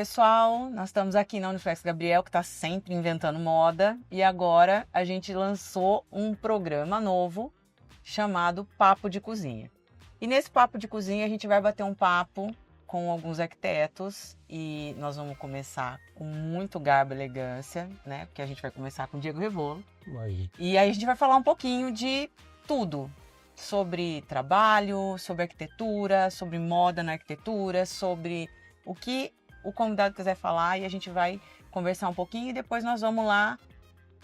pessoal, nós estamos aqui na Uniflex Gabriel, que está sempre inventando moda, e agora a gente lançou um programa novo chamado Papo de Cozinha. E nesse Papo de Cozinha a gente vai bater um papo com alguns arquitetos e nós vamos começar com muito garbo e elegância, né? Porque a gente vai começar com o Diego Rebolo. E aí a gente vai falar um pouquinho de tudo, sobre trabalho, sobre arquitetura, sobre moda na arquitetura, sobre o que o convidado quiser falar, e a gente vai conversar um pouquinho e depois nós vamos lá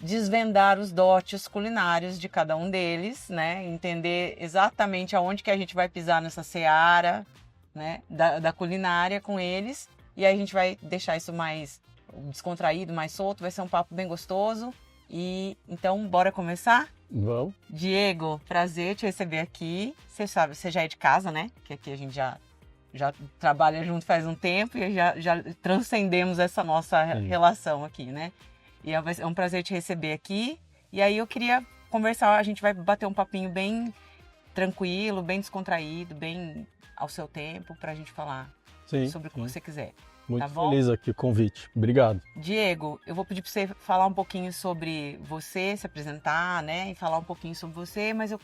desvendar os dotes culinários de cada um deles, né? Entender exatamente aonde que a gente vai pisar nessa seara, né? da culinária com eles, e aí a gente vai deixar isso mais descontraído, mais solto, vai ser um papo bem gostoso. E então, bora começar? Vamos. Diego, prazer te receber aqui. Você sabe, você já é de casa, né? Que aqui a gente já trabalha junto faz um tempo e já transcendemos essa nossa relação aqui, né? E é um prazer te receber aqui. E aí eu queria conversar, a gente vai bater um papinho bem tranquilo, bem descontraído, bem ao seu tempo, pra gente falar sobre o que você quiser. Muito tá bom? feliz aqui, o convite. Obrigado. Diego, eu vou pedir para você falar um pouquinho sobre você, se apresentar, né? E falar um pouquinho sobre você, mas eu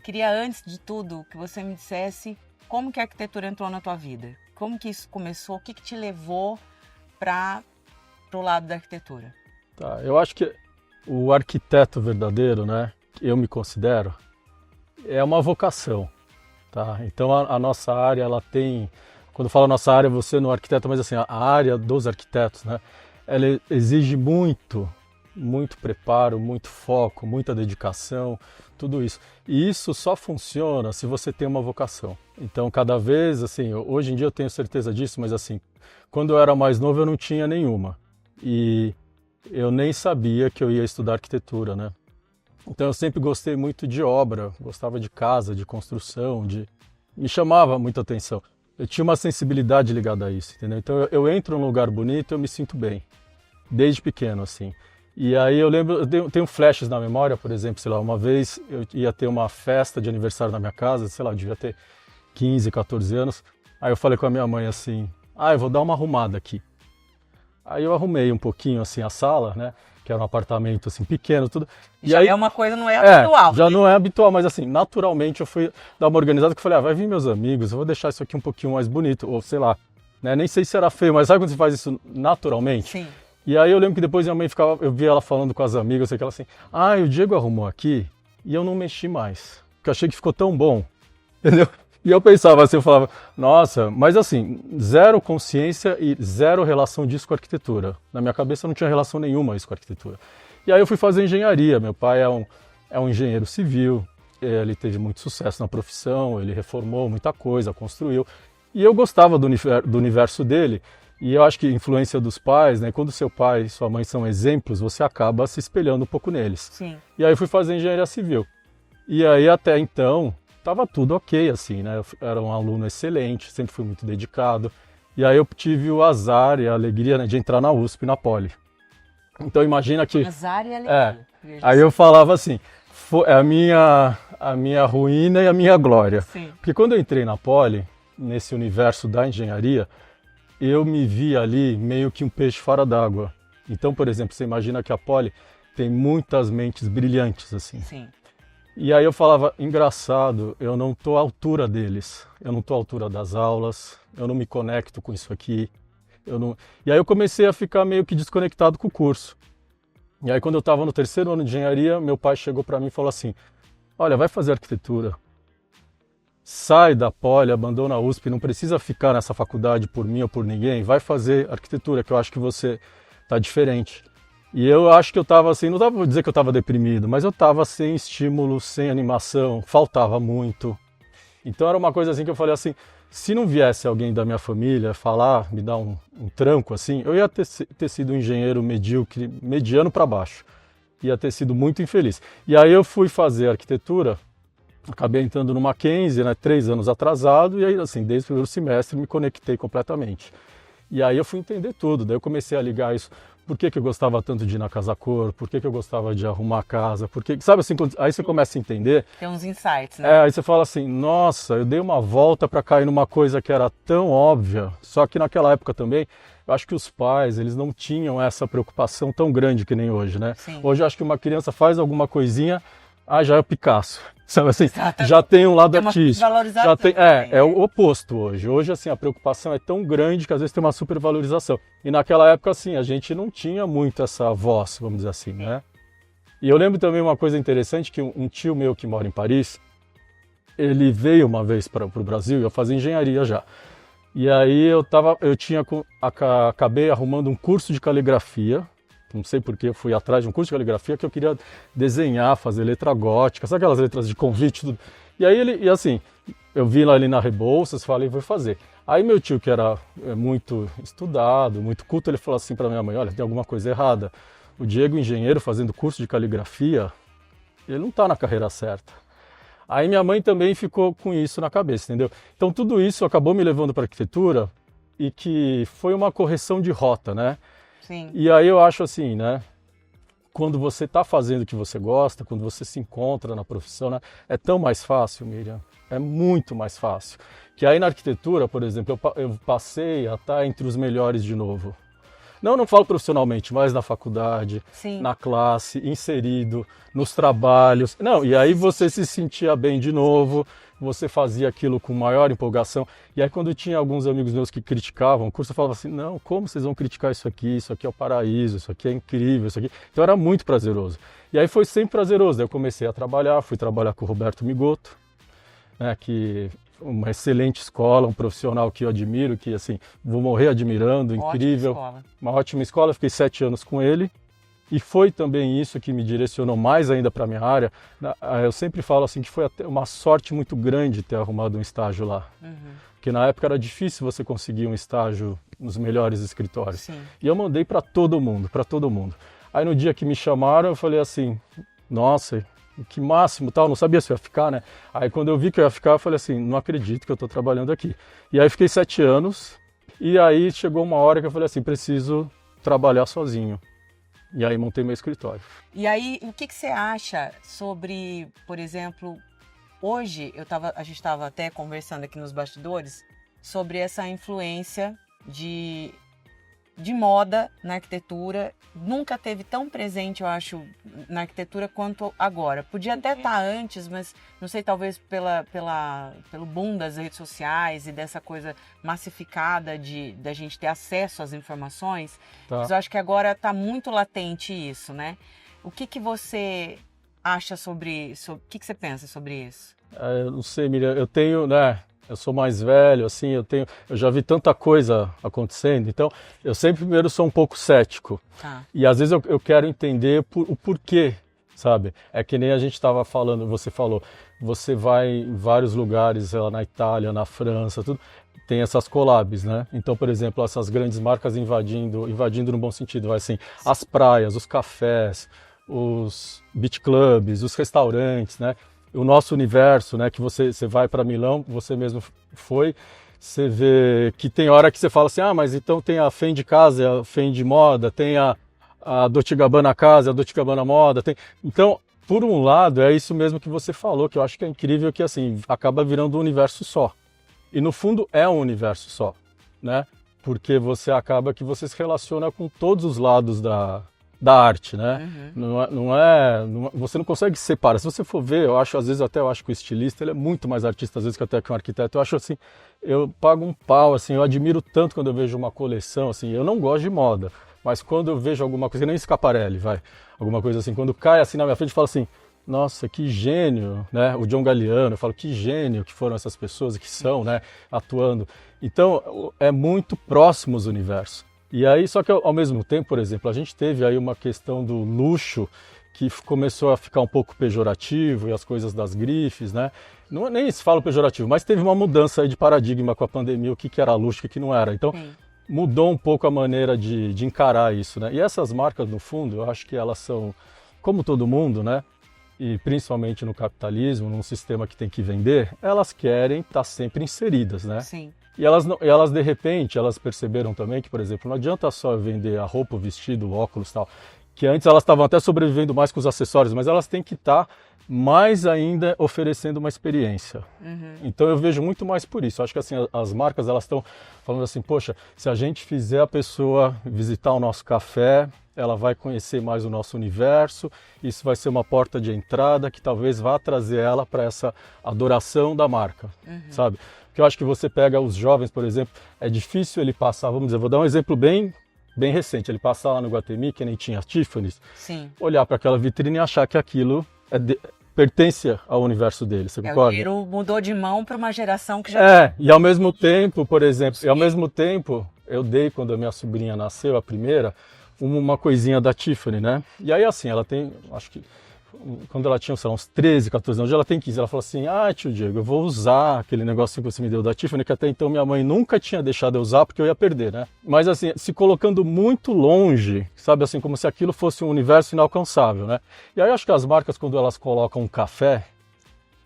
queria, antes de tudo, que você me dissesse como que a arquitetura entrou na tua vida. Como que isso começou? O que te levou para o lado da arquitetura? Tá, eu acho que o arquiteto verdadeiro, né? Que eu me considero, é uma vocação, tá? Então a nossa área, ela tem... Quando eu falo nossa área, você não é arquiteto, mas assim, a área dos arquitetos, né? Ela exige muito preparo, muito foco, muita dedicação, tudo isso. E isso só funciona se você tem uma vocação. Então, cada vez, assim, hoje em dia eu tenho certeza disso, mas assim, quando eu era mais novo eu não tinha nenhuma. E eu nem sabia que eu ia estudar arquitetura, né? Então eu sempre gostei muito de obra, gostava de casa, de construção, me chamava muita atenção. Eu tinha uma sensibilidade ligada a isso, entendeu? Então eu entro num lugar bonito, eu me sinto bem, desde pequeno, assim. E aí eu lembro, eu tenho flashes na memória, por exemplo, sei lá, uma vez eu ia ter uma festa de aniversário na minha casa, sei lá, eu devia ter 15, 14 anos. Aí eu falei com a minha mãe assim, eu vou dar uma arrumada aqui. Aí eu arrumei um pouquinho assim a sala, né? Que era um apartamento assim pequeno, tudo. Já aí, é uma coisa, não é habitual. Já né? não é habitual, mas assim, naturalmente eu fui dar uma organizada que eu falei, vai vir meus amigos, eu vou deixar isso aqui um pouquinho mais bonito, ou sei lá, né? Nem sei se era feio, mas sabe quando você faz isso naturalmente? Sim. E aí eu lembro que depois minha mãe eu via ela falando com as amigas, sei que ela assim, o Diego arrumou aqui e eu não mexi mais, porque eu achei que ficou tão bom, entendeu? E eu pensava assim, eu falava, nossa, mas assim, zero consciência e zero relação disso com a arquitetura. Na minha cabeça não tinha relação nenhuma isso com a arquitetura. E aí eu fui fazer engenharia, meu pai é um engenheiro civil, ele teve muito sucesso na profissão, ele reformou muita coisa, construiu. E eu gostava do universo dele, e eu acho que influência dos pais, né? Quando seu pai e sua mãe são exemplos, você acaba se espelhando um pouco neles. Sim. E aí eu fui fazer engenharia civil. E aí até então... Tava tudo ok, assim, né? Eu era um aluno excelente, sempre fui muito dedicado. E aí eu tive o azar e a alegria, né, de entrar na USP, na Poli. Então imagina que... Azar e alegria. Aí eu falava assim, é a minha ruína e a minha glória. Sim. Porque quando eu entrei na Poli, nesse universo da engenharia, eu me vi ali meio que um peixe fora d'água. Então, por exemplo, você imagina que a Poli tem muitas mentes brilhantes, assim. Sim. E aí eu falava, engraçado, eu não estou à altura deles, eu não estou à altura das aulas, eu não me conecto com isso aqui. E aí eu comecei a ficar meio que desconectado com o curso. E aí quando eu estava no terceiro ano de engenharia, meu pai chegou para mim e falou assim, olha, vai fazer arquitetura, sai da Poli, abandona a USP, não precisa ficar nessa faculdade por mim ou por ninguém, vai fazer arquitetura, que eu acho que você está diferente. E eu acho que eu estava assim, não dá para dizer que eu estava deprimido, mas eu estava sem estímulo, sem animação, faltava muito. Então era uma coisa assim que eu falei assim, se não viesse alguém da minha família falar, me dar um tranco assim, eu ia ter sido um engenheiro medíocre, mediano para baixo. Ia ter sido muito infeliz. E aí eu fui fazer arquitetura, acabei entrando no Mackenzie, né, 3 anos atrasado, e aí assim, desde o primeiro semestre me conectei completamente. E aí eu fui entender tudo, daí eu comecei a ligar isso por que eu gostava tanto de ir na Casa Cor, por que eu gostava de arrumar a casa, sabe assim, aí você começa a entender. Tem uns insights, né? Aí você fala assim, nossa, eu dei uma volta para cair numa coisa que era tão óbvia, só que naquela época também, eu acho que os pais, eles não tinham essa preocupação tão grande que nem hoje, né? Sim. Hoje eu acho que uma criança faz alguma coisinha, já é o Picasso, sabe assim? Exatamente. Já tem um lado tem uma artístico. valorização É o oposto hoje. Hoje, assim, a preocupação é tão grande que às vezes tem uma supervalorização. E naquela época, assim, a gente não tinha muito essa voz, vamos dizer assim, né? E eu lembro também uma coisa interessante, que um tio meu que mora em Paris, ele veio uma vez para o Brasil, e eu fazia engenharia já. E aí acabei arrumando um curso de caligrafia, não sei porque eu fui atrás de um curso de caligrafia que eu queria desenhar, fazer letra gótica, sabe aquelas letras de convite, tudo. E aí assim, eu vi lá ali na Rebouças, falei, vou fazer. Aí meu tio, que era muito estudado, muito culto, ele falou assim para minha mãe, olha, tem alguma coisa errada. O Diego, engenheiro, fazendo curso de caligrafia, ele não está na carreira certa. Aí minha mãe também ficou com isso na cabeça, entendeu? Então tudo isso acabou me levando para arquitetura e que foi uma correção de rota, né? Sim. E aí eu acho assim, né? Quando você está fazendo o que você gosta, quando você se encontra na profissão, né? É tão mais fácil, Miriam. É muito mais fácil. Que aí na arquitetura, por exemplo, eu passei a estar entre os melhores de novo. Não falo profissionalmente, mas na faculdade, Sim. na classe, inserido, nos trabalhos. Não, e aí você se sentia bem de novo, você fazia aquilo com maior empolgação. E aí quando tinha alguns amigos meus que criticavam o curso, eu falava assim, não, como vocês vão criticar isso aqui? Isso aqui é o paraíso, isso aqui é incrível, isso aqui... Então era muito prazeroso. E aí foi sempre prazeroso. Daí eu comecei a trabalhar, fui trabalhar com o Roberto Migoto, né, que... uma excelente escola, um profissional que eu admiro, que assim, vou morrer admirando, incrível. Uma ótima escola, fiquei 7 anos com ele. E foi também isso que me direcionou mais ainda para a minha área. Eu sempre falo assim que foi até uma sorte muito grande ter arrumado um estágio lá. Uhum. Porque na época era difícil você conseguir um estágio nos melhores escritórios. Sim. E eu mandei para todo mundo, para todo mundo. Aí no dia que me chamaram, eu falei assim, nossa, que máximo, tal, não sabia se eu ia ficar, né? Aí quando eu vi que eu ia ficar, eu falei assim, não acredito que eu estou trabalhando aqui. E aí fiquei 7 anos, e aí chegou uma hora que eu falei assim, preciso trabalhar sozinho. E aí montei meu escritório. E aí, o que você acha sobre, por exemplo, hoje a gente estava até conversando aqui nos bastidores sobre essa influência de moda na arquitetura. Nunca teve tão presente, eu acho, na arquitetura quanto agora. Podia até estar antes, mas não sei, talvez pelo boom das redes sociais e dessa coisa massificada da gente ter acesso às informações. Tá. Mas eu acho que agora está muito latente isso, né? O que você acha sobre isso? O que você pensa sobre isso? Eu não sei, Miriam, eu tenho, né? Eu sou mais velho, assim, eu já vi tanta coisa acontecendo, então eu sempre primeiro sou um pouco cético. Tá. E às vezes eu quero entender o porquê, sabe? É que nem a gente estava falando, você falou, você vai em vários lugares, lá na Itália, na França, tudo, tem essas collabs, né? Então, por exemplo, essas grandes marcas invadindo no bom sentido, vai assim, as praias, os cafés, os beach clubs, os restaurantes, né? O nosso universo, né, que você vai para Milão, você mesmo foi, você vê que tem hora que você fala assim, mas então tem a Fendi Casa, a Fendi Moda, tem a Dolce & Gabbana Casa, a Dolce & Gabbana Moda, tem... Então, por um lado, é isso mesmo que você falou, que eu acho que é incrível, que assim, acaba virando um universo só. E no fundo é um universo só, né? Porque você acaba que você se relaciona com todos os lados da arte, né? Uhum. Você não consegue separar. Se você for ver, às vezes até eu acho que o estilista, ele é muito mais artista às vezes que até que um arquiteto. Eu acho assim, eu pago um pau, assim, eu admiro tanto quando eu vejo uma coleção, assim, eu não gosto de moda, mas quando eu vejo alguma coisa, nem Schiaparelli, alguma coisa assim, quando cai assim na minha frente, eu falo assim, nossa, que gênio, né? O John Galliano, eu falo, que gênio que foram essas pessoas que são, né, atuando. Então, é muito próximo os universos. E aí, só que ao mesmo tempo, por exemplo, a gente teve aí uma questão do luxo que começou a ficar um pouco pejorativo e as coisas das grifes, né? Não, nem se fala pejorativo, mas teve uma mudança aí de paradigma com a pandemia, o que era luxo e o que não era. Então, mudou um pouco a maneira de encarar isso, né? E essas marcas, no fundo, eu acho que elas são, como todo mundo, né? E principalmente no capitalismo, num sistema que tem que vender, elas querem estar sempre inseridas, né? Sim. E elas, de repente, elas perceberam também que, por exemplo, não adianta só vender a roupa, o vestido, o óculos e tal, que antes elas estavam até sobrevivendo mais com os acessórios, mas elas têm que estar mais ainda oferecendo uma experiência. Então eu vejo muito mais por isso. Eu acho que assim, as marcas elas estão falando assim, poxa, se a gente fizer a pessoa visitar o nosso café, ela vai conhecer mais o nosso universo, isso vai ser uma porta de entrada que talvez vá trazer ela para essa adoração da marca, sabe? Porque eu acho que você pega os jovens, por exemplo, é difícil ele passar, vamos dizer, vou dar um exemplo bem recente, ele passar lá no Guatemi, que nem tinha Tiffany's, Sim. olhar para aquela vitrine e achar que aquilo pertence ao universo dele, você O concorda? dinheiro mudou de mão para uma geração que já... E ao mesmo tempo, por exemplo, eu dei, quando a minha sobrinha nasceu, a primeira, uma coisinha da Tiffany, né? E aí assim, ela tem, acho que, quando ela tinha, sei lá, uns 13, 14 anos, hoje ela tem 15, ela falou assim, tio Diego, eu vou usar aquele negocinho que você me deu da Tiffany, que até então minha mãe nunca tinha deixado eu usar, porque eu ia perder, né? Mas assim, se colocando muito longe, sabe, assim, como se aquilo fosse um universo inalcançável, né? E aí eu acho que as marcas, quando elas colocam um café,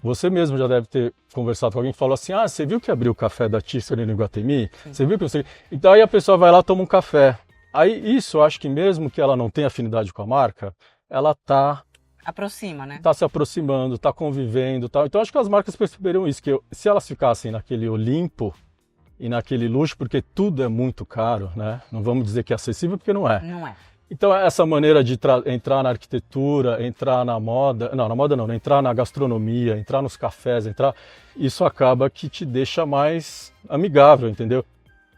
você mesmo já deve ter conversado com alguém que falou assim, você viu que abriu o café da Tiffany no Iguatemi? Você viu que você... Então aí a pessoa vai lá e toma um café. Aí isso, eu acho que mesmo que ela não tenha afinidade com a marca, ela aproxima, né? Está se aproximando, está convivendo, tal. Então acho que as marcas perceberam isso, que se elas ficassem naquele Olimpo e naquele luxo, porque tudo é muito caro, né? Não vamos dizer que é acessível, porque não é. Não é. Então essa maneira de entrar na arquitetura, entrar na moda, não, na moda não, entrar na gastronomia, entrar nos cafés, isso acaba que te deixa mais amigável, entendeu?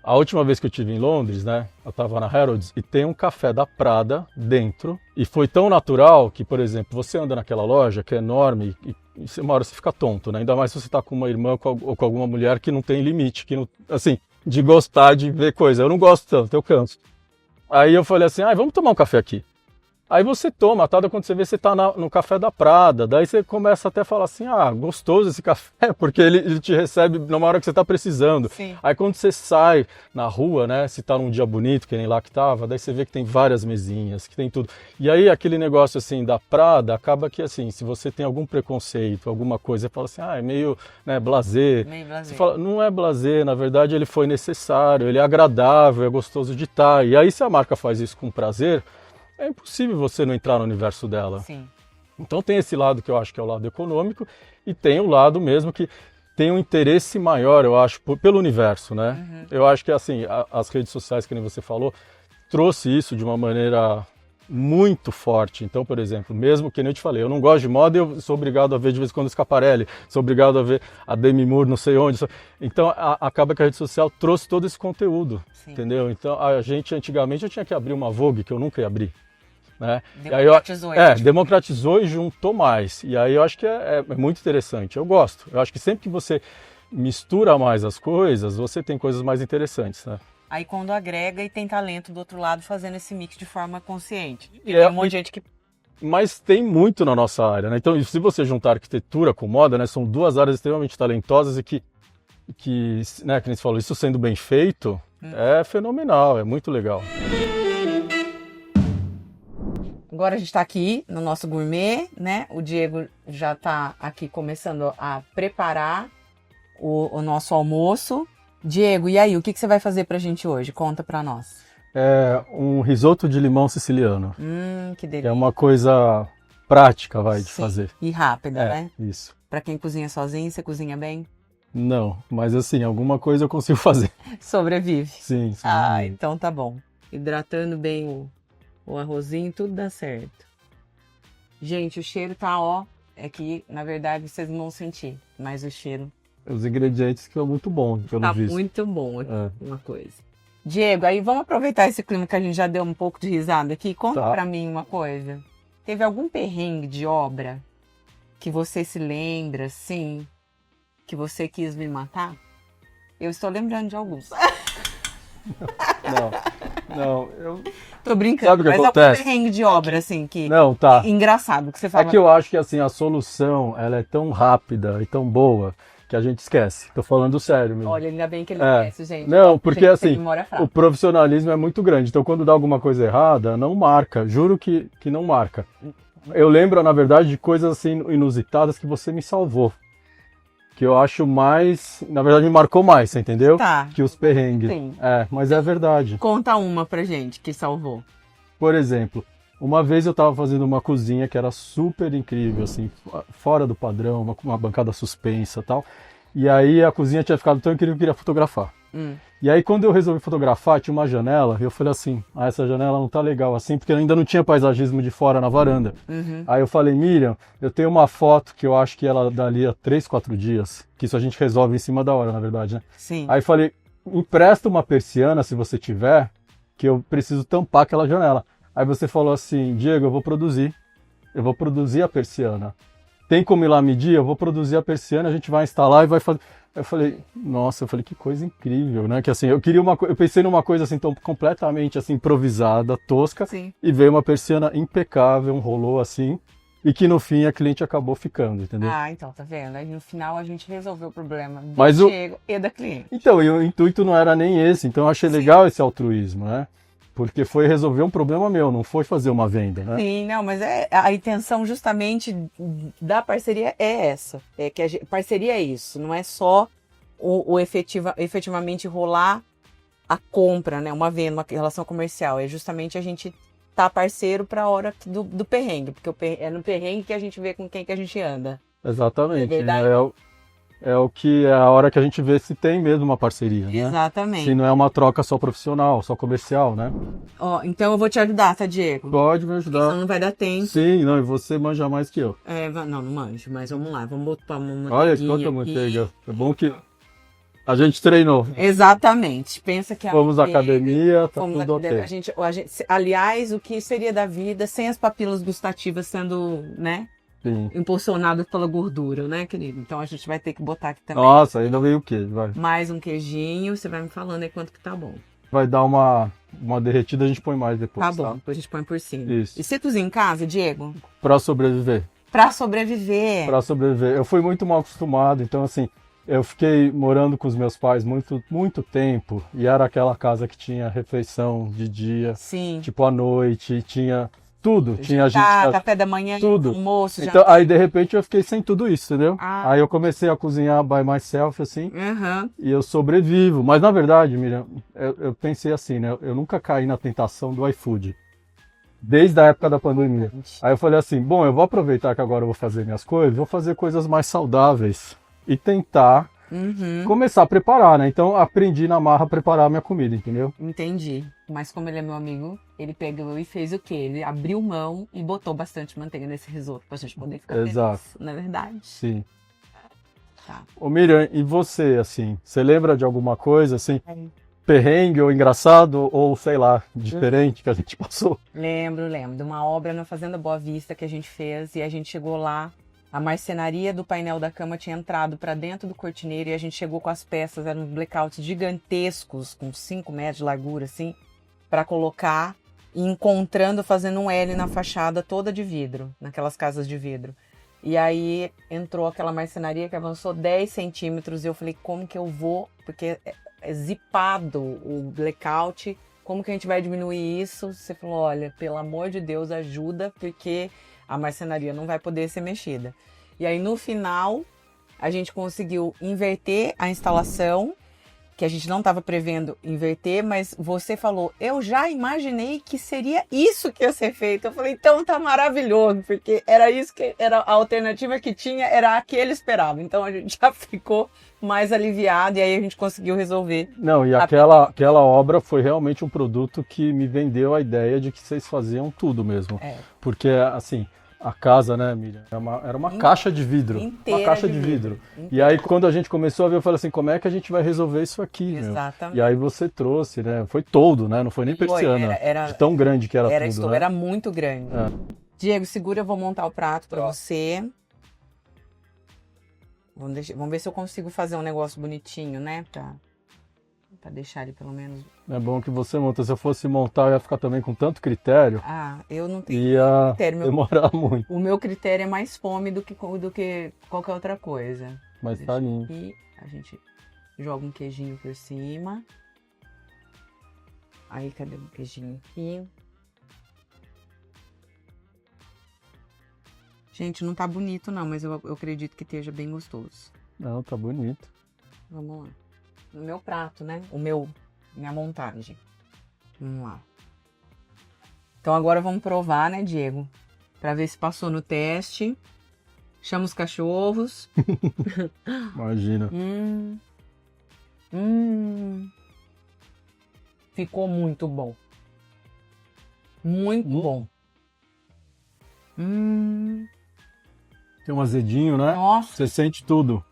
A última vez que eu estive em Londres, né, eu estava na Harrods e tem um café da Prada dentro e foi tão natural que, por exemplo, você anda naquela loja que é enorme e uma hora você fica tonto, né? Ainda mais se você está com uma irmã ou com alguma mulher que não tem limite, que não, assim, de gostar de ver coisa. Eu não gosto tanto, eu canso. Aí eu falei assim, vamos tomar um café aqui. Aí você toma, quando você vê, você está no café da Prada, daí você começa até a falar assim, gostoso esse café, porque ele te recebe numa hora que você está precisando. Sim. Aí quando você sai na rua, né, se está num dia bonito, que nem lá que estava, daí você vê que tem várias mesinhas, que tem tudo. E aí aquele negócio assim da Prada, acaba que assim, se você tem algum preconceito, alguma coisa, você fala assim, é meio, né, blasé. Meio blasé. Você fala, não é blasé, na verdade ele foi necessário, ele é agradável, é gostoso de estar. E aí se a marca faz isso com prazer, é impossível você não entrar no universo dela. Sim. Então tem esse lado que eu acho que é o lado econômico e tem o lado mesmo que tem um interesse maior, eu acho, pelo universo, né? Eu acho que assim, as redes sociais, que nem você falou, trouxe isso de uma maneira muito forte. Então, por exemplo, mesmo que nem eu te falei, eu não gosto de moda e eu sou obrigado a ver de vez em quando o Schiaparelli, sou obrigado a ver a Demi Moore, não sei onde. Então, acaba que a rede social trouxe todo esse conteúdo, entendeu? Então, a gente, antigamente, eu tinha que abrir uma Vogue, que eu nunca ia abrir. Né? Democratizou. Democratizou e juntou mais. E aí eu acho que é muito interessante. Eu gosto. Eu acho que sempre que você mistura mais as coisas, você tem coisas mais interessantes, né? Aí quando agrega e tem talento do outro lado fazendo esse mix de forma consciente. E tem um monte de gente que... Mas tem muito na nossa área, né? Então, se você juntar arquitetura com moda, né, são duas áreas extremamente talentosas e que né, que nem você falou, isso sendo bem feito, é fenomenal, é muito legal. Agora a gente está aqui no nosso gourmet, né? O Diego já está aqui começando a preparar o nosso almoço. Diego, e aí, o que você vai fazer pra gente hoje? Conta pra nós. É um risoto de limão siciliano. Que delícia. É uma coisa prática, de fazer. E rápida, né? Isso. Pra quem cozinha sozinho, você cozinha bem? Não, mas assim, alguma coisa eu consigo fazer. Sobrevive. Sim. Então tá bom. Hidratando bem o arrozinho, tudo dá certo. Gente, o cheiro tá, é que, na verdade, vocês não vão sentir, mas o cheiro... Os ingredientes que são muito bons, pelo visto. Tá muito bom uma coisa. Diego, aí vamos aproveitar esse clima que a gente já deu um pouco de risada aqui. Conta pra mim uma coisa. Teve algum perrengue de obra que você se lembra, assim, que você quis me matar? Eu estou lembrando de alguns. Não, eu... Tô brincando, Sabe o que mas acontece? algum perrengue de obra, assim, que... Não, tá. Engraçado, que você fala... É que eu acho que, assim, a solução, ela é tão rápida e tão boa que a gente esquece. Tô falando sério mesmo. Olha, ainda bem que ele esquece, gente. Não, porque, gente, assim, o profissionalismo é muito grande. Então, quando dá alguma coisa errada, não marca. Juro que não marca. Eu lembro, na verdade, de coisas, assim, inusitadas que você me salvou. que eu acho mais, na verdade me marcou mais, você entendeu? Tá. Que os perrengues. Sim. Mas é verdade. Conta uma pra gente que salvou. Por exemplo, uma vez eu estava fazendo uma cozinha que era super incrível, assim, fora do padrão, uma bancada suspensa e tal. E aí a cozinha tinha ficado tão incrível que eu queria fotografar. E aí quando eu resolvi fotografar, tinha uma janela, e eu falei assim, essa janela não tá legal assim, porque ainda não tinha paisagismo de fora na varanda. Aí eu falei, Miriam, eu tenho uma foto que eu acho que ela dali a 3, 4 dias, que isso a gente resolve em cima da hora, na verdade, né? Sim. Aí eu falei, empresta uma persiana, se você tiver, que eu preciso tampar aquela janela. Aí você falou assim, Diego, eu vou produzir a persiana. Tem como ir lá medir? Eu vou produzir a persiana, a gente vai instalar e vai fazer. Eu falei, nossa, que coisa incrível, né? Que assim, eu pensei numa coisa assim tão completamente assim improvisada, tosca, Sim. e veio uma persiana impecável, um rolô assim, e que no fim a cliente acabou ficando, entendeu? Ah, então, tá vendo? Aí no final a gente resolveu o problema do Mas Diego e da cliente. Então, e o intuito não era nem esse, então eu achei legal esse altruísmo, né? Porque foi resolver um problema meu, não foi fazer uma venda, né? Sim, não, mas a intenção justamente da parceria é essa. É que parceria é isso, não é só efetivamente rolar a compra, né? Uma venda, uma relação comercial. É justamente a gente tá parceiro para a hora do perrengue, porque é no perrengue que a gente vê com quem que a gente anda. Exatamente. É verdade? É o que é a hora que a gente vê se tem mesmo uma parceria, né? Exatamente. Se não é uma troca só profissional, só comercial, né? Ó, então eu vou te ajudar, tá, Diego? Pode me ajudar. Senão não vai dar tempo. Sim, não, e você manja mais que eu. Não manjo, mas vamos lá, vamos botar uma Olha, quanta manteiga. É bom que a gente treinou. Exatamente. Pensa que Fomos à academia, tá tudo ok. Aliás, o que seria da vida sem as papilas gustativas sendo, né? Sim. Impulsionadas pela gordura, né, querido? Então a gente vai ter que botar aqui também. Nossa, ainda veio o queijo, vai. Mais um queijinho, você vai me falando aí quanto que tá bom. Vai dar uma derretida, a gente põe mais depois. Tá bom, depois a gente põe por cima. Isso. E você cozinha em casa, Diego? Pra sobreviver. Pra sobreviver. Pra sobreviver. Eu fui muito mal acostumado, então assim, eu fiquei morando com os meus pais muito tempo, e era aquela casa que tinha refeição de dia, Sim. tipo à noite, tinha tudo, tinha café da manhã, tudo. Almoço, então, aí de repente eu fiquei sem tudo isso, entendeu? Ah. Aí eu comecei a cozinhar by myself, assim, Uhum. e eu sobrevivo. Mas na verdade, Miriam, eu pensei assim, né? Eu nunca caí na tentação do iFood. Desde a época da pandemia. Aí eu falei assim, bom, eu vou aproveitar que agora eu vou fazer minhas coisas, vou fazer coisas mais saudáveis e tentar começar a preparar, né? Então aprendi na marra a preparar a minha comida, entendeu? Entendi. Mas como ele é meu amigo, ele pegou e fez o quê? Ele abriu mão e botou bastante manteiga nesse risoto pra gente poder ficar Exato. feliz, não é verdade? Sim. Tá. Ô Miriam, e você, assim, você lembra de alguma coisa, assim, perrengue ou engraçado ou, sei lá, diferente que a gente passou? Lembro. De uma obra na Fazenda Boa Vista que a gente fez e a gente chegou lá, a marcenaria do painel da cama tinha entrado para dentro do cortineiro e a gente chegou com as peças, eram blackouts gigantescos, com 5 metros de largura, assim, para colocar e encontrando, fazendo um L na fachada toda de vidro, naquelas casas de vidro. E aí entrou aquela marcenaria que avançou 10 centímetros e eu falei, como que eu vou? Porque é zipado o blackout, como que a gente vai diminuir isso? Você falou, olha, pelo amor de Deus, ajuda, porque a marcenaria não vai poder ser mexida. E aí no final, a gente conseguiu inverter a instalação, que a gente não estava prevendo inverter, mas você falou, eu já imaginei que seria isso que ia ser feito. Eu falei, então tá maravilhoso, porque era isso que era a alternativa que tinha, era a que ele esperava. Então a gente já ficou mais aliviado e aí a gente conseguiu resolver. Não, e aquela obra foi realmente um produto que me vendeu a ideia de que vocês faziam tudo mesmo. Porque, assim, a casa, né, Miriam, era uma caixa de vidro. Inteira uma caixa de vidro. E aí, quando a gente começou a ver, eu falei assim, como é que a gente vai resolver isso aqui, Exatamente. meu? E aí você trouxe, né? Foi todo, né? Não foi nem persiana. Era de tão grande que era tudo, né? Era muito grande. Diego, segura, eu vou montar o prato para você. Vamos ver se eu consigo fazer um negócio bonitinho, né? Pra deixar ele pelo menos... É bom que você monta. Se eu fosse montar, eu ia ficar também com tanto critério. Eu não tenho ia critério. Demorar muito. O meu critério é mais fome do que qualquer outra coisa. Mas tá lindo. Aqui, a gente joga um queijinho por cima. Aí, cadê o queijinho aqui? Gente, não tá bonito não, mas eu acredito que esteja bem gostoso. Não, tá bonito. Vamos lá. No meu prato, né? Minha montagem. Vamos lá. Então agora vamos provar, né, Diego? Pra ver se passou no teste. Chama os cachorros. Imagina. Ficou muito bom. Muito bom. Tem um azedinho, né? Nossa, Você sente tudo.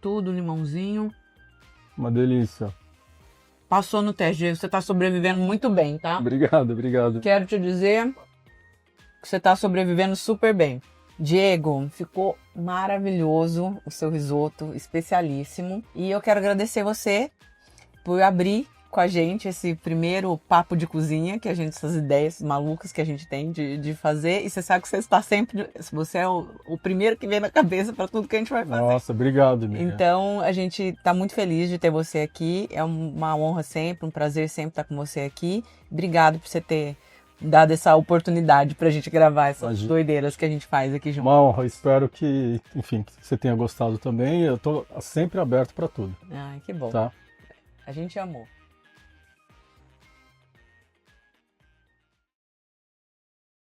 tudo, limãozinho. Uma delícia. Passou no teste, Diego. Você tá sobrevivendo muito bem, tá? Obrigado. Quero te dizer que você tá sobrevivendo super bem. Diego, ficou maravilhoso o seu risoto, especialíssimo. E eu quero agradecer você por abrir com a gente esse primeiro papo de cozinha, que essas ideias malucas que a gente tem de fazer. E você sabe que você está sempre, você é o primeiro que vem na cabeça para tudo que a gente vai fazer. Nossa, obrigado, amiga. Então, a gente está muito feliz de ter você aqui. É uma honra sempre, um prazer sempre estar com você aqui. Obrigado por você ter dado essa oportunidade pra gente gravar essas doideiras que a gente faz aqui junto. Uma honra, espero que, enfim, que você tenha gostado também. Eu tô sempre aberto para tudo. Ai, que bom. Tá? A gente amou.